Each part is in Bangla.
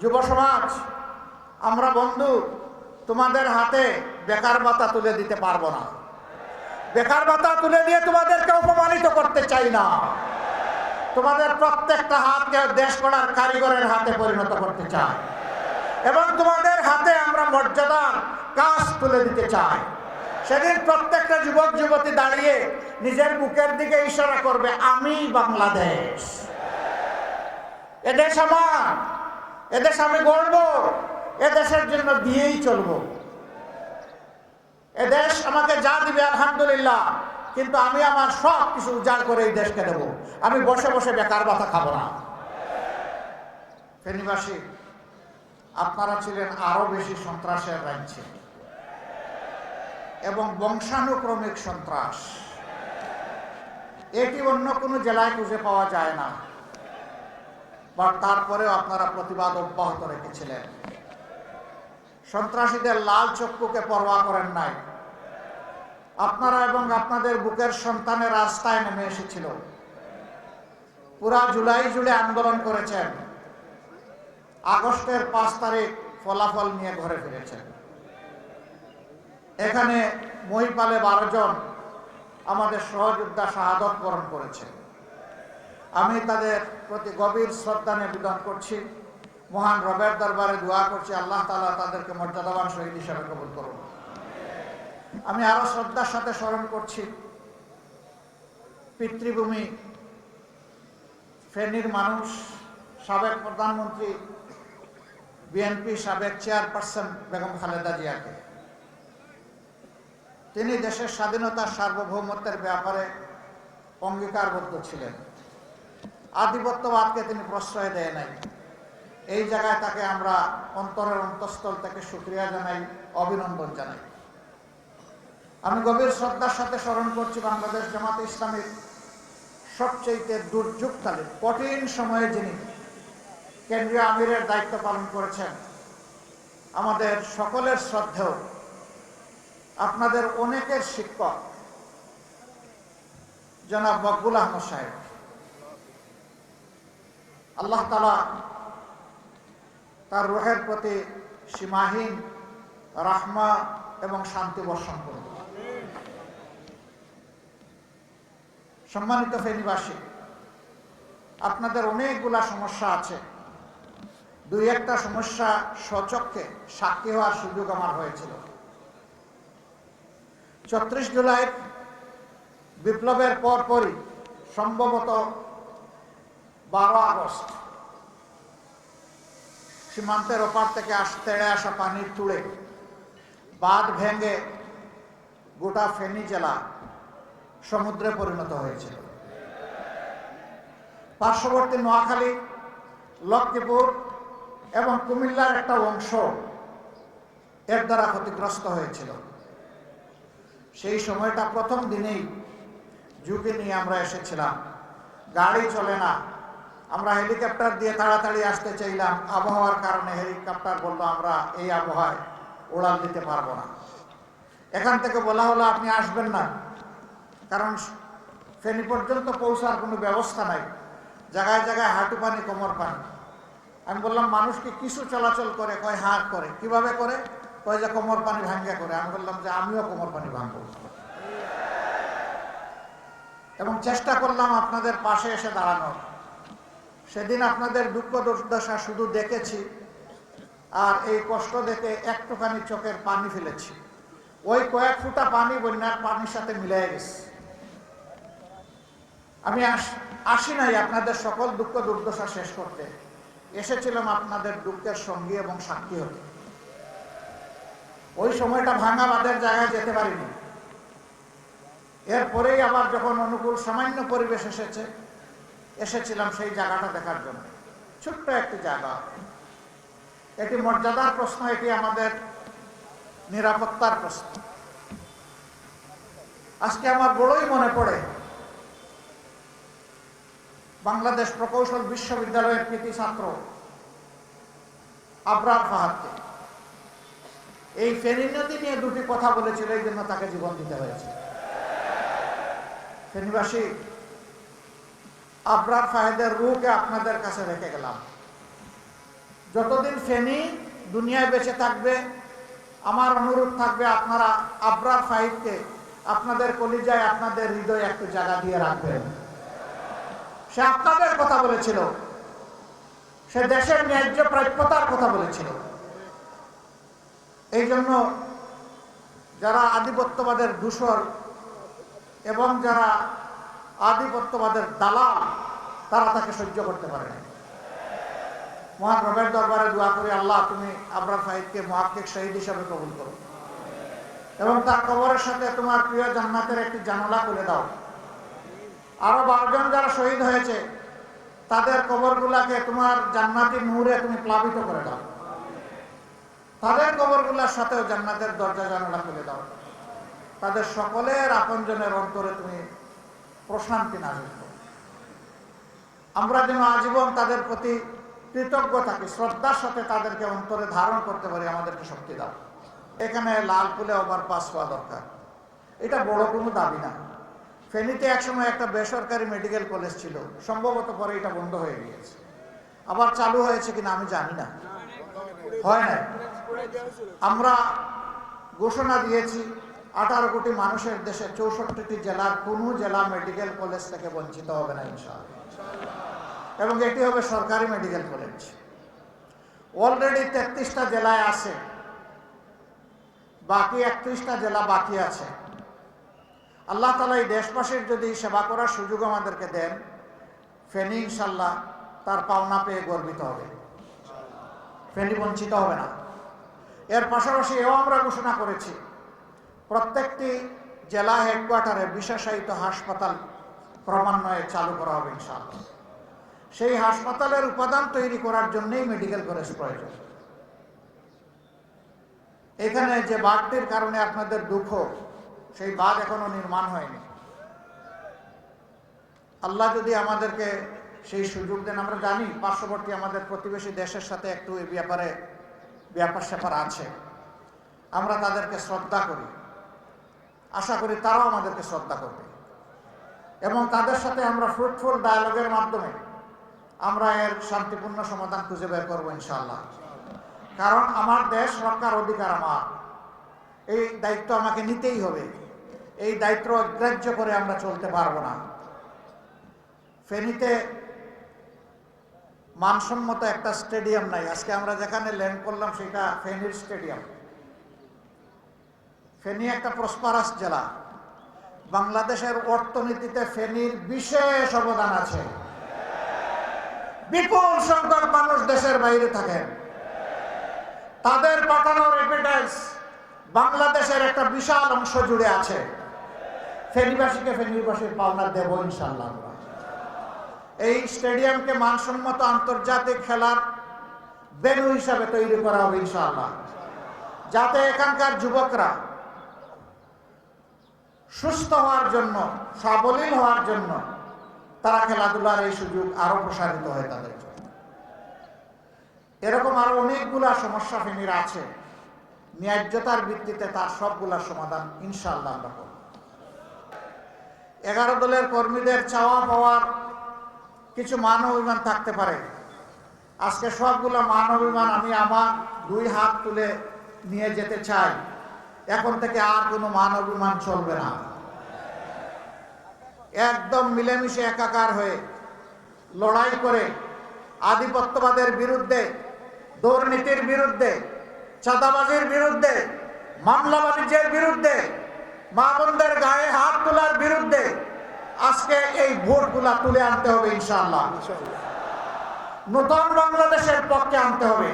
যুব সমাজ, আমরা বন্ধু তোমাদের হাতে বেকার ভাতা তুলে দিতে পারবো না। বেকার ভাতা তুলে দিয়ে তোমাদেরকে অপমানিত করতে চাই না। তোমাদের প্রত্যেকটা হাতকে দেশ গড়ার কারিগরের হাতে পরিণত করতে চাই এবং তোমাদের হাতে আমরা মর্যাদার কাজ তুলে দিতে চাই। সেদিন প্রত্যেকটা যুবক যুবতী দাঁড়িয়ে নিজের বুকের দিকে ইশারা করবে, আমি বাংলাদেশ, এদেশ আমার, এদেশ আমি গড়ব, এদেশের জন্য দিয়েই চলব। এদেশ আমাকে যা দিবে আলহামদুলিল্লাহ, কিন্তু আমি আমার সব কিছু উজাড় করে এই দেশকে দেব। আমি বসে বসে বেকার ভাতা খাবো না। ফেনীবাসী, আপনারা ছিলেন আরো বেশি সন্ত্রাসের রাজ্যে এবং বংশানুক্রমিক সন্ত্রাস, এটি অন্য কোনো জেলায় খুঁজে পাওয়া যায় না। বা তারপরেও আপনারা প্রতিবাদ অব্যাহত রেখেছিলেন। সন্ত্রাসীদের লাল চক্ষুকে পরোয়া করেন নাই। আপনারা এবং আপনাদের বুকের সন্তানের রাস্তায় নেমে এসেছিল। পুরা জুলাই জুড়ে আন্দোলন করেছেন। আগস্টের 5 তারিখ ফলাফল নিয়ে ঘরে ফিরেছেন। এখানে মহিপালে 12 জন আমাদের সহযোদ্ধা শাহাদত বরণ করেছে। আমি তাদের প্রতি গভীর শ্রদ্ধা নিবেদন করছি। মহান রবের দরবারে দোয়া করছি, আল্লাহ তাআলা তাদেরকে মর্যাদাবান শহীদ হিসেবে কবুল করুন। আমি আরো শ্রদ্ধার সাথে স্মরণ করছি পিতৃভূমি ফেনীর মানুষ, সাবেক প্রধানমন্ত্রী, বিএনপি সাবেক চেয়ারপারসন বেগম খালেদা জিয়াকে। তিনি দেশের স্বাধীনতা সার্বভৌমত্বের ব্যাপারে অঙ্গীকারবদ্ধ ছিলেন। আধিপত্যবাদকে তিনি প্রশ্রয় দেয় নাই। এই জায়গায় তাকে আমরা অন্তরের অন্তঃস্থল থেকে শুকরিয়া জানাই, অভিনন্দন জানাই। আমি গভীর শ্রদ্ধার সাথে স্মরণ করছি বাংলাদেশ জামাতে ইসলামীর সবচেয়ে দুর্যোগকালীন কঠিন সময়ে যিনি কেন্দ্রীয় আমিরের দায়িত্ব পালন করেছেন, আমাদের সকলের শ্রদ্ধেয়, আপনাদের অনেকের শিক্ষক জনাব মকবুল আহমদ সাহেব। আল্লাহ তাআলা তার রূহের প্রতি সীমাহীন রাহমা এবং শান্তি বর্ষণ করুন। সম্মানিত ফেনীবাসী, আপনাদের অনেকগুলা সমস্যা আছে। 2-1টা সমস্যা স্বচক্ষে সাক্ষী হওয়ার সুযোগ আমার হয়েছিল। 34 জুলাই বিপ্লবের পরপরই, সম্ভবত 12 আগস্ট, সীমান্তের ওপার থেকে তেড়ে আসা পানির চূড়ে বাঁধ ভেঙে গোটা ফেনী জেলা সমুদ্রে পরিণত হয়েছিল। পার্শ্ববর্তী নোয়াখালী, লক্ষ্মীপুর এবং কুমিল্লার একটা অংশ এর দ্বারা ক্ষতিগ্রস্ত হয়েছিল। সেই সময়টা প্রথম দিনেই ঝুঁকি নিয়ে আমরা এসেছিলাম। গাড়ি চলে না, আমরা হেলিকপ্টার দিয়ে তাড়াতাড়ি আসতে চাইলাম। আবহাওয়ার কারণে হেলিকপ্টার বলল আমরা এই আবহাওয়ায় উড়াল দিতে পারবো না। এখান থেকে বলা হলো আপনি আসবেন না, কারণ ফেনী পর্যন্ত পৌঁছার কোনো ব্যবস্থা নাই। জায়গায় জায়গায় হাঁটু পানি, কোমর পানি। আমি বললাম মানুষ কি কিছু চলাচল করে? কয় হ্যাঁ করে। কিভাবে করে? কয় যে কোমর পানি ভাঙ্গা করে। আমি বললাম যে আমিও কোমর পানি ভাঙবো এবং চেষ্টা করলাম আপনাদের পাশে এসে দাঁড়ানোর। সেদিন আপনাদের দুঃখ দুর্দশা শুধু দেখেছি, আর এই কষ্ট দেখে একটুখানি চোখের পানি ফেলেছি। ওই কয়েক ফুটা পানি বন্যার পানির সাথে মিলে গেছে। আমি আসি নাই আপনাদের সকল দুঃখ দুর্দশা শেষ করতে, এসেছিলাম আপনাদের দুঃখের সঙ্গী এবং সাক্ষী হতে। ওই সময়টা ভাঙা বাঁধের জায়গায় যেতে পারিনি। এরপরেই আবার যখন অনুকূল সামান্য পরিবেশ এসেছিলাম সেই জায়গাটা দেখার জন্য। ছোট্ট একটি জায়গা, এটি মর্যাদার প্রশ্ন, এটি আমাদের নিরাপত্তার প্রশ্ন। আজকে আমার বড়ই মনে পড়ে বাংলাদেশ প্রকৌশল বিশ্ববিদ্যালয়ের কৃতি ছাত্র আবরার ফাহাদকে। এই ফেনী নদী নিয়ে 2টি কথা বলেছিল, এই জন্য তাকে জীবন দিতে হয়েছে। ফেনীবাসী, আবরার ফাহাদের রূহকে আপনাদের কাছে রেখে গেলাম। যতদিন ফেনী দুনিয়ায় বেঁচে থাকবে, আমার অনুরোধ থাকবে আপনারা আবরার ফাহিদকে আপনাদের কলিজায়, আপনাদের হৃদয়ে একটু জায়গা দিয়ে রাখবেন। সে আপনাদের কথা বলেছিল, সে দেশের ন্যায্য প্রাপ্যতার কথা বলেছিল। এই জন্য যারা আধিপত্যবাদের দূষর এবং যারা আধিপত্যবাদের দালাল, তারা তাকে সহ্য করতে পারে না। মহান রবের দরবারে দোয়া করি, আল্লাহ তুমি আবরার ফাহিদকে মুহাক্কিক শহীদ হিসাবে কবুল করো এবং তার কবরের সাথে তোমার প্রিয় জান্নাতের একটি জানালা খুলে দাও। আরো 12 জন যারা শহীদ হয়েছে তাদের কবরগুলাকে তোমার জান্নাতি নূরে তুমি প্লাবিত করে দাও। তাদের কবরগুলার সাথেও জান্নাতের দরজা জানালা খুলে দাও। তাদের সকলের আপনজনের অন্তরে তুমি প্রশান্তি নাযিল করো। আমরা যেন আজীবন তাদের প্রতি কৃতজ্ঞ থাকি, শ্রদ্ধার সাথে তাদেরকে অন্তরে ধারণ করতে পারি। আমাদেরকে শক্তি দাও। এখানে লালপুলে ওভারপাস হওয়া দরকার, এটা বড় কোনো দাবি না। ফেনীতে একসময় একটা বেসরকারি মেডিকেল কলেজ ছিল, সম্ভবত পরে এটা বন্ধ হয়ে গিয়েছে, আবার চালু হয়েছে কিনা আমি জানি না, হয় না। আমরা ঘোষণা দিয়েছি 18 কোটি মানুষের দেশে 64টি জেলার কোনো জেলা মেডিকেল কলেজ থেকে বঞ্চিত হবে না ইনশাআল্লাহ, এবং এটি হবে সরকারি মেডিকেল কলেজ। অলরেডি 33টা জেলায় আছে, বাকি 31টা জেলা বাকি আছে। আল্লাহ তাআলা এই দেশবাসীর যদি সেবা করার সুযোগ আমাদেরকে দেন, ফেনী ইনশাল্লাহ তার পাওনা পেয়ে গর্বিত হবে, ফেনী বঞ্চিত হবে না। এর পাশাপাশি এও আমরা ঘোষণা করেছি প্রত্যেকটি জেলা হেডকোয়ার্টারে বিশেষায়িত হাসপাতাল ক্রমান্বয়ে চালু করা হবে ইনশাআল্লাহ। সেই হাসপাতালের উপাদান তৈরি করার জন্যই মেডিকেল কলেজ প্রয়োজন। এখানে যে বাঁধটির কারণে আপনাদের দুঃখ, সেই বাঁধ এখনো নির্মাণ হয়নি। আল্লাহ যদি আমাদেরকে সেই সুযোগ দেন, আমরা জানি পার্শ্ববর্তী আমাদের প্রতিবেশী দেশের সাথে একটু এই ব্যাপারে ব্যাপার স্যাপার আছে, আমরা তাদেরকে শ্রদ্ধা করি, আশা করি তারাও আমাদেরকে শ্রদ্ধা করবে এবং তাদের সাথে আমরা ফ্রুটফুল ডায়ালগের মাধ্যমে আমরা এর শান্তিপূর্ণ সমাধান খুঁজে বের করবো ইনশাআল্লাহ। কারণ আমার দেশ রক্ষার অধিকার আমার, এই দায়িত্ব আমাকে নিতেই হবে। এই দায়িত্ব অগ্রাহ্য করে আমরা চলতে পারবো না। ফেনীতে মানসম্মত একটা স্টেডিয়াম নাই। আজকে আমরা যেখানে ল্যান্ড করলাম সেটা ফেনীর স্টেডিয়াম। ফেনী একটা প্রসপারাস জেলা, বাংলাদেশের অর্থনীতিতে ফেনীর বিশেষ অবদান আছে। বিপুল সংখ্যক মানুষ দেশের বাইরে থাকেন, তাদের পাঠানো রেমিটেন্স বাংলাদেশের একটা বিশাল অংশ জুড়ে আছে। ফেনীবাসীকে ফেনীবাসীর পাওনা দেব ইনশাআল্লাহ। এই স্টেডিয়ামকে মানসম্মত আন্তর্জাতিক খেলার ভেন্যু হিসাবে তৈরি করা হবে ইনশাআল্লাহ, যাতে এখানকার যুবকরা সুস্থ হওয়ার জন্য, সাবলীল হওয়ার জন্য তারা খেলাধুলার এই সুযোগ আরো প্রসারিত হয় তাদের জন্য। এরকম আরো অনেকগুলা সমস্যা ফেনীর আছে, ন্যায্যতার ভিত্তিতে তার সবগুলা সমাধান ইনশাআল্লাহ আমরা করব। 11 দলের কর্মীদের চাওয়া পাওয়ার কিছু মান অভিমান থাকতে পারে। আজকে সবগুলো মান অভিমান আমি আমার 2 হাত তুলে নিয়ে যেতে চাই। এখন থেকে আর কোনো মান অভিমান চলবে না। একদম মিলেমিশে একাকার হয়ে লড়াই করে আধিপত্যবাদের বিরুদ্ধে, দুর্নীতির বিরুদ্ধে, চাঁদাবাজির বিরুদ্ধে, মামলা বাণিজ্যের বিরুদ্ধে, মা বোনদের গায়ে হাত তোলার বিরুদ্ধে আজকে এই ভোটগুলা তুলে আনতে হবে ইনশাআল্লাহ। নতুন বাংলাদেশের পক্ষে আনতে হবে,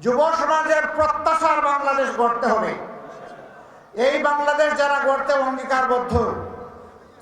যুব সমাজের প্রত্যাশার বাংলাদেশ গড়তে হবে। এই বাংলাদেশ যারা গড়তে অঙ্গীকারবদ্ধ,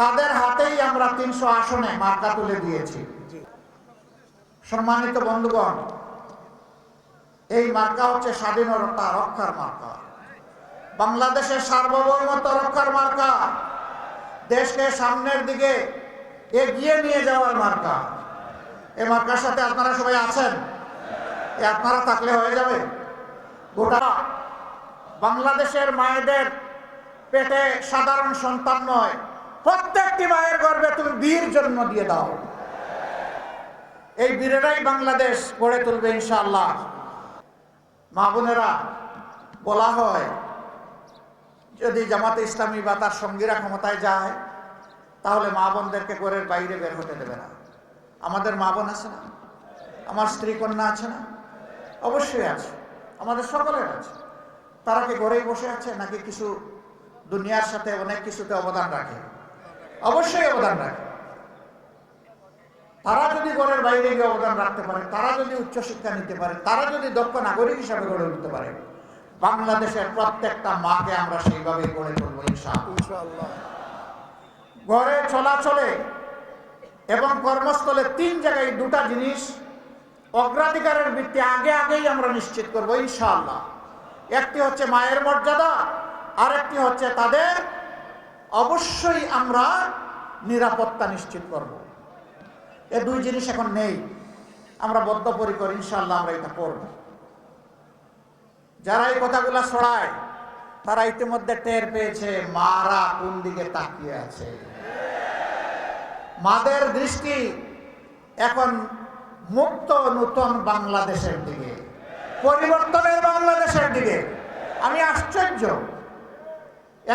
তাদের হাতেই আমরা 300 আসনে মার্কা তুলে দিয়েছি। সম্মানিত বন্ধুগণ, এই মার্কা হচ্ছে স্বাধীনতা রক্ষার মার্কা, বাংলাদেশের সার্বভৌমত্ব রক্ষার মার্কা, দেশকে সামনের দিকে এগিয়ে নিয়ে যাওয়ার মার্কা। এই মার্কার সাথে আপনারা সবাই আছেন, আপনারা থাকলে হয়ে যাবে। গোটা বাংলাদেশের মায়েদের পেটে সাধারণ সন্তান নয়, প্রত্যেকটি মায়ের গর্ভে তুমি বীর জন্ম দিয়ে দাও। এই বীরেরাই বাংলাদেশ গড়ে তুলবে ইনশাআল্লাহ। মা বোনেরা, বলা হয় যদি জামাতে ইসলামী বা তার সঙ্গীরা ক্ষমতায় যায় তাহলে মা বোনদেরকে ঘরের বাইরে বের হতে দেবে না। আমাদের মা বোন আছে না? আমার স্ত্রী কন্যা আছে না? অবশ্যই আছে, আমাদের সকলের আছে। তারা কি ঘরেই বসে আছে নাকি কিছু দুনিয়ার সাথে অনেক কিছুতে অবদান রাখে? অবশ্যই অবদান রাখে। তারা যদি ঘরের বাইরে গিয়ে অবদান রাখতে পারে, তারা যদি উচ্চশিক্ষা নিতে পারে, তারা যদি দক্ষ নাগরিক হিসাবে গড়ে উঠতে পারে, বাংলাদেশের প্রত্যেকটা মাকে আমরা সেইভাবে গড়ে তুলব ইনশাআল্লাহ। ঘরে চলাচলে এবং কর্মস্থলে 3 জায়গায় 2টা জিনিস অগ্রাধিকারের ভিত্তি আগেই আমরা নিশ্চিত করব ইনশাআল্লাহ। একটি হচ্ছে মায়ের মর্যাদা, আরেকটি হচ্ছে তাদের অবশ্যই আমরা নিরাপত্তা নিশ্চিত করব। এই 2 জিনিস এখন নেই, আমরা বদ্ধপরিকর ইনশাআল্লাহ আমরা এটা করব। যারা এই কথাগুলো ছড়ায় তারা ইতিমধ্যে টের পেয়েছে মারা কোন দিকে তাকিয়ে আছে। মাদের দৃষ্টি এখন মুক্ত নতুন বাংলাদেশের দিকে, পরিবর্তনের বাংলাদেশের দিকে। আমি আশ্চর্য,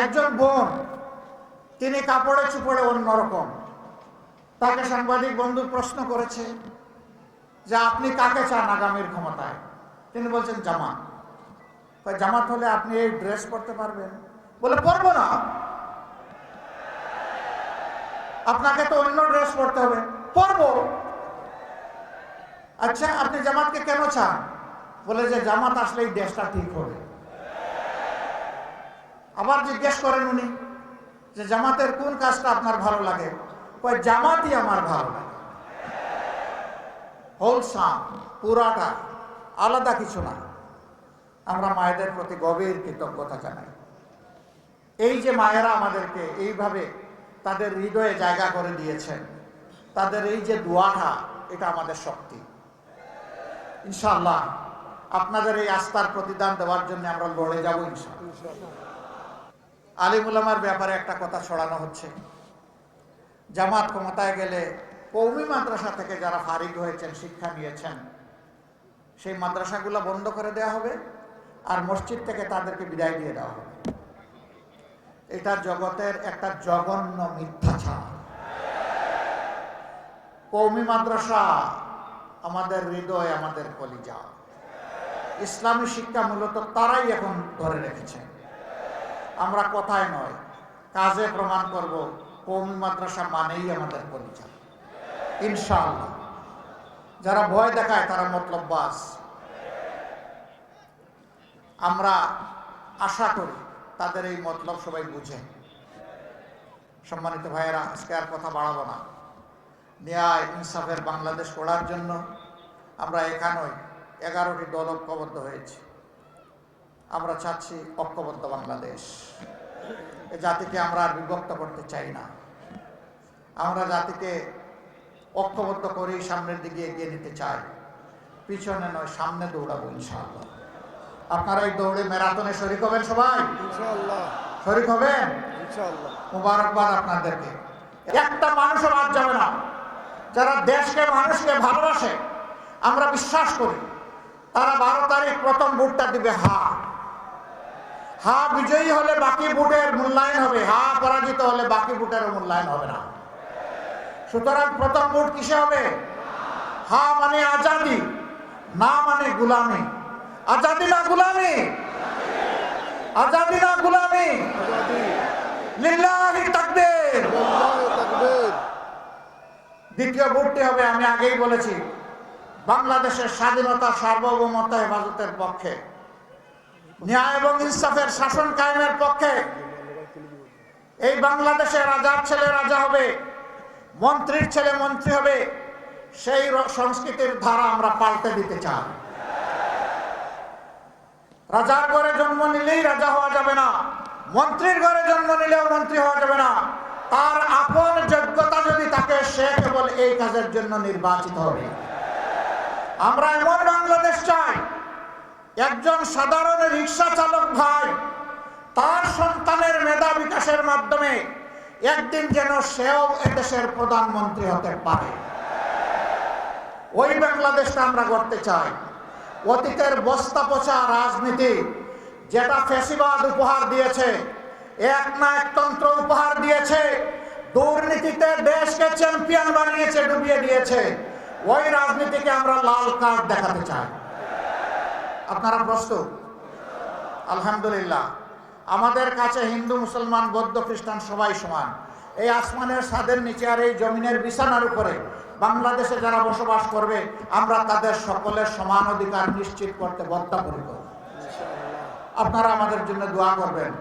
একজন বোন, তিনি কাপড়ে চুপড়ে অন্যরকম। তাকে সাংবাদিক বন্ধু প্রশ্ন করেছে যে আপনি কাকে চান আগামীর ক্ষমতায়? তিনি বলছেন জামাত। জামাত হলে আপনি এই ড্রেস পরতে পারবেন? বলে পরবো না। আপনাকে তো অন্য ড্রেস পরতে হবে। পরবো। আচ্ছা, আপনি জামাতকে কেন চান? বলে যে জামাত আসলে এই দেশটা ঠিক হবে। আবার জিজ্ঞেস করেন উনি যে জামাতের কোন কাজটা আপনার ভালো লাগে? কয় জামাতই আমার ভালো লাগে। হোলসাম, পুরাটা, আলাদা কিছু না। আমরা মায়েদের প্রতি গভীর কৃতজ্ঞতা জানাই। এই যে মায়েরা আমাদেরকে এইভাবে তাদের হৃদয়ে জায়গা করে দিয়েছেন, তাদের এই যে দোয়াটা, এটা আমাদের শক্তি। ইনশাআল্লাহ আপনাদের এই আস্থার প্রতিদান দেওয়ার জন্য আমরা লড়ে যাব ইনশাআল্লাহ। আলিম উলামার ব্যাপারে একটা কথা ছড়ানো হচ্ছে, জামাত ক্ষমতায় গেলে কওমি মাদ্রাসা থেকে যারা ফারিগ হয়েছেন, শিক্ষা নিয়েছেন, সেই মাদ্রাসাগুলো বন্ধ করে দেওয়া হবে আর মসজিদ থেকে তাদেরকে বিদায় দিয়ে দেওয়া হবে। এটা জগতের একটা জঘন্য মিথ্যাচার। কওমি মাদ্রাসা আমাদের হৃদয়, আমাদের কলিজা। ইসলামী শিক্ষা মূলত তারাই এখন ধরে রেখেছে। আমরা কথায় নয়, কাজে প্রমাণ করব কওমি মাদ্রাসা মানেই আমাদের কলিজা ইনশাআল্লাহ। যারা ভয় দেখায় তারা মতলববাজ। আমরা আশা করি তাদের এই মতলব সবাই বুঝে। সম্মানিত ভাইয়েরা, আজকে আর কথা বাড়াবো না। ন্যায় ইনসাফের বাংলাদেশ গড়ার জন্য আমরা এখানেই 11টি দল ঐক্যবদ্ধ হয়েছি। আমরা চাচ্ছি ঐক্যবদ্ধ বাংলাদেশ। এই জাতিকে আমরা আর বিভক্ত করতে চাই না। আমরা জাতিকে ঐক্যবদ্ধ করেই সামনের দিকে এগিয়ে নিতে চাই, পিছনে নয়, সামনে দৌড়াবো ইনশাআল্লাহ। আপনারা এই দৌড়ে ম্যারাথনে শরীক হবেন? সবাই ইনশাআল্লাহ শরীক হবেন ইনশাআল্লাহ। মুবারকবাদ আপনাদেরকে। একটা মানুষও বাদ যাবে না। যারা দেশকে, মানুষকে ভালোবাসে, আমরা বিশ্বাস করি, তারা 12 তারিখ প্রথম ভোটটা দিবে হা। হা বিজয়ী হলে বাকি ভোটের মূল্যায়ন হবে, হা পরাজিত হলে বাকি ভোটেরও মূল্যায়ন হবে না। সুতরাং প্রথম ভোট কিসে হবে? হা মানে আজাদি, না মানে গুলামি। আজাদি না গুলামি? আজাদি না গুলামি? লিল্লাহি তাকবীর। দ্বিতীয় ভোটটি হবে, আমি আগেই বলেছি, বাংলাদেশের স্বাধীনতা, সার্বভৌমত্ব হেফাজতের পক্ষে, ন্যায় এবং ইনসাফের শাসন কায়েমের পক্ষে। এই বাংলাদেশে রাজার ছেলে রাজা হবে, মন্ত্রীর ছেলে মন্ত্রী হবে। সেই সংস্কৃতির ধারা আমরা পাল্টে দিতে চাই। রাজার ঘরে জন্ম নিলেই রাজা হওয়া যাবে না, মন্ত্রীর ঘরে জন্ম নিলেও মন্ত্রী হওয়া যাবে না। তার আপন যোগ্যতা যদি থাকে, সে কেবল এই কাজের জন্য নির্বাচিত হবে। আমরা এমন বাংলাদেশ চাই, একজন সাধারণ রিক্সা চালক ভাই তার সন্তানের মেধা বিকাশের মাধ্যমে একদিন যেন সেও এদেশের প্রধানমন্ত্রী হতে পারে। ওই বাংলাদেশটা আমরা গড়তে চাই। অতীতের বস্তা পচা রাজনীতি যেটা ফ্যাসিবাদ উপহার দিয়েছে, এক না একতন্ত্র উপহার দিয়েছে, দুর্নীতিতে দেশকে চ্যাম্পিয়ন বানিয়েছে, ডুবিয়ে দিয়েছে, ওই রাজনীতিকে আমরা লাল কার্ড দেখাতে চাই। আপনারা প্রস্তুত? আলহামদুলিল্লাহ। আমাদের কাছে হিন্দু, মুসলমান, বৌদ্ধ, খ্রিস্টান সবাই সমান। এই আসমানের ছাদের নিচে আর এই জমিনের বিছানার উপরে বাংলাদেশে যারা বসবাস করবে, আমরা তাদের সকলের সমান অধিকার নিশ্চিত করতে বদ্ধপরিকর। আপনারা আমাদের জন্য দোয়া করবেন।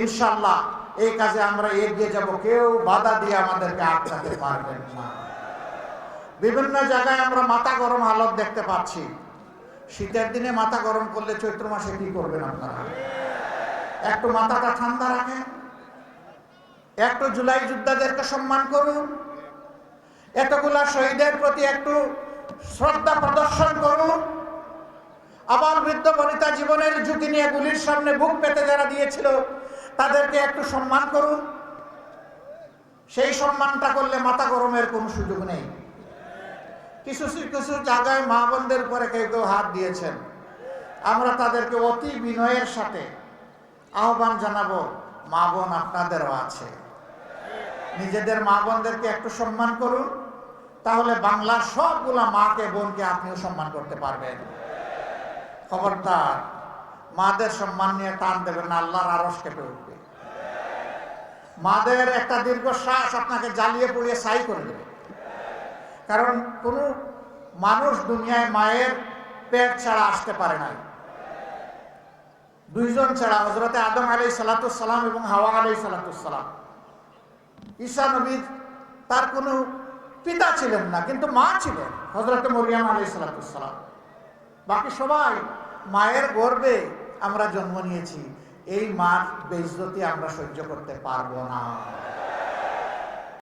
ইনশাআল্লাহ এই কাজে আমরা এগিয়ে যাব, কেউ বাধা দিয়ে আমাদেরকে আটকাতে পারবেন না। বিভিন্ন জায়গায় আমরা মাথা গরম হালত দেখতে পাচ্ছি। শীতের দিনে মাথা গরম করলে চৈত্র মাসে কি করবেন আপনারা? একটু মাথাটা ঠান্ডা রাখেন, একটু জুলাই যোদ্ধাদেরকে সম্মান করুন, এতগুলা শহীদের প্রতি একটু শ্রদ্ধা প্রদর্শন করুন। আবার বৃদ্ধ বনিতা জীবনের ঝুঁকি নিয়ে গুলির সামনে বুক পেতে যারা দিয়েছিল তাদেরকে একটু সম্মান করুন। সেই সম্মানটা করলে মাথা গরমের কোনো সুযোগ নেই। কিছু কিছু জায়গায় মা বোনদের উপরে কেউ কেউ হাত দিয়েছেন, আমরা তাদেরকে অতি বিনয়ের সাথে আহ্বান জানাবো, মা বোন আপনাদেরও আছে, নিজেদের মা বোনদেরকে একটু সম্মান করুন, তাহলে বাংলার সবগুলা মাকে বোনকে আপনিও সম্মান করতে পারবেন। খবরদার মাদের সম্মান নিয়ে টান দেবেন না, আল্লাহর আরশ কেঁপে উঠবে। মাদের একটা দীর্ঘশ্বাস আপনাকে জ্বালিয়ে পুড়িয়ে ছাই করে দেবে। কারণ কোনো মানুষ দুনিয়ায় মায়ের পেট ছাড়া আসতে পারে না। দুইজন ছাড়া, হযরতে আদম আলাইহিস সালাম এবং হাওয়া আলাইহিস সালাম। ঈসা নবী তার কোনো পিতা ছিলেন না, কিন্তু মা ছিলেন, হযরতে মরিয়ম আলাইহিস সালাম। বাকি সবাই মায়ের গর্ভে আমরা জন্ম নিয়েছি। এই মার বেইজ্জতি আমরা সহ্য করতে পারবো না।